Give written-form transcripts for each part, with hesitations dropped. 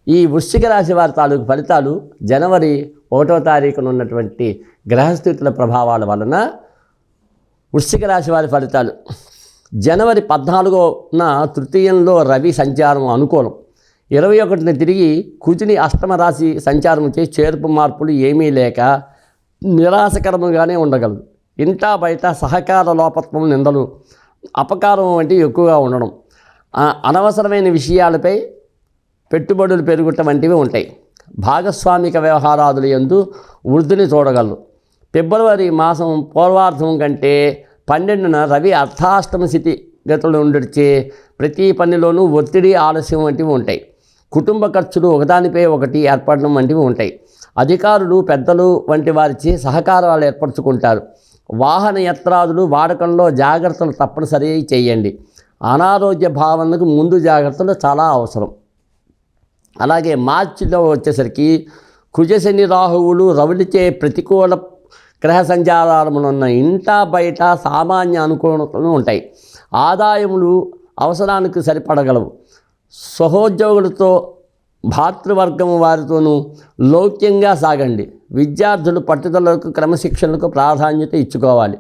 ఈ వృశ్చిక రాశి వారి తాలూకు ఫలితాలు జనవరి 1వ తారీఖున ఉన్నటువంటి గ్రహస్థితుల ప్రభావాల వలన వృశ్చిక రాశి వారి ఫలితాలు. జనవరి 14న తృతీయంలో రవి సంచారం అనుకూలం. 21న తిరిగి కుజుని అష్టమ రాశి సంచారం చేసి చేర్పు మార్పులు ఏమీ లేక నిరాశకరముగానే ఉండగలదు. ఇంటా బయట సహకార లోపత్వం, నిందలు, అపకారం వంటివి ఎక్కువగా ఉండడం, అనవసరమైన విషయాలపై పెట్టుబడులు పెరుగుట వంటివి ఉంటాయి. భాగస్వామిక వ్యవహారాదుల యందు వృద్ధిని చూడగలరు. ఫిబ్రవరి మాసం పూర్వార్ధం కంటే 12న రవి అర్ధాష్టమ స్థితి గతులు ఉండొచ్చే ప్రతి పనిలోనూ ఒత్తిడి, ఆలస్యం వంటివి ఉంటాయి. కుటుంబ ఖర్చులు ఒకదానిపై ఒకటి ఏర్పడడం వంటివి ఉంటాయి. అధికారులు, పెద్దలు వంటి వారిచే సహకారాలు ఏర్పరచుకుంటారు. వాహన యత్రాదులు వాడకంలో జాగ్రత్తలు తప్పనిసరి చేయండి. అనారోగ్య భావనకు ముందు జాగ్రత్తలు చాలా అవసరం. అలాగే మార్చిలో వచ్చేసరికి కుజశని రాహువులు రవులచే ప్రతికూల గ్రహ సంచారములున్న ఇంటా బయట సామాన్య అనుకూలతలు ఉంటాయి. ఆదాయములు అవసరానికి సరిపడగలవు. సహోద్యోగులతో, భాతృవర్గం వారితోనూ లౌక్యంగా సాగండి. విద్యార్థులు పట్టుదలకు, క్రమశిక్షణకు ప్రాధాన్యత ఇచ్చుకోవాలి.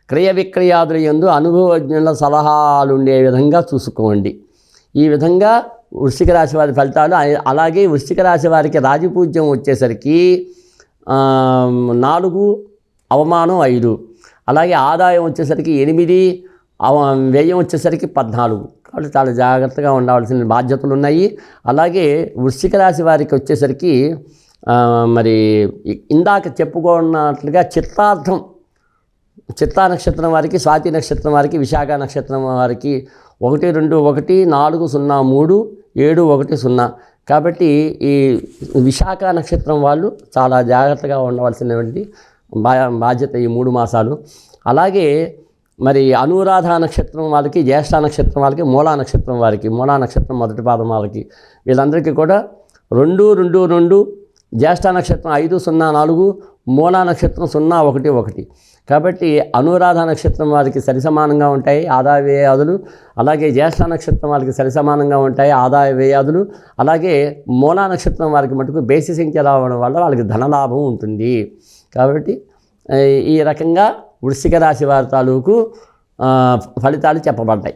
క్రయ విక్రయాదుల యందు అనుభవజ్ఞుల సలహాలు ఉండే విధంగా చూసుకోండి. ఈ విధంగా వృశ్చిక రాశి వారి ఫలితాలు. అలాగే వృశ్చిక రాశి వారికి రాజపూజ్యం వచ్చేసరికి 4, అవమానం 5, అలాగే ఆదాయం వచ్చేసరికి 8, వ్యయం వచ్చేసరికి 14. కాబట్టి చాలా జాగ్రత్తగా ఉండవలసిన బాధ్యతలు ఉన్నాయి. అలాగే వృశ్చిక రాశి వారికి వచ్చేసరికి మరి ఇందాక చెప్పుకున్నట్లుగా చిత్తా నక్షత్రం వారికి, స్వాతి నక్షత్రం వారికి, విశాఖ నక్షత్రం వారికి 1, 2, 1, 4, 0, 3, 7, 1, 0. కాబట్టి ఈ విశాఖ నక్షత్రం వాళ్ళు చాలా జాగ్రత్తగా ఉండవలసినటువంటి బాధ్యత ఈ 3 మాసాలు. అలాగే మరి అనురాధ నక్షత్రం వాళ్ళకి, జ్యేష్ఠ నక్షత్రం వాళ్ళకి, మూలా నక్షత్రం వారికి, మూలా నక్షత్రం మొదటి పాదం వాళ్ళకి, వీళ్ళందరికీ కూడా 2, 2, 2, జ్యేష్ఠ నక్షత్రం 5, 0, 4, మూలా నక్షత్రం 0, 1, 1. కాబట్టి అనురాధ నక్షత్రం వారికి సరిసమానంగా ఉంటాయి ఆదాయ వ్యయాదులు. అలాగే జ్యేష్ఠ నక్షత్రం వారికి సరిసమానంగా ఉంటాయి ఆదాయ వ్యయాదులు. అలాగే మూలా నక్షత్రం వారికి మటుకు బేసి సంఖ్య రావడం వల్ల వాళ్ళకి ధనలాభం ఉంటుంది. కాబట్టి ఈ రకంగా వృశ్చిక రాశి వారి తాలూకు ఫలితాలు చెప్పబడ్డాయి.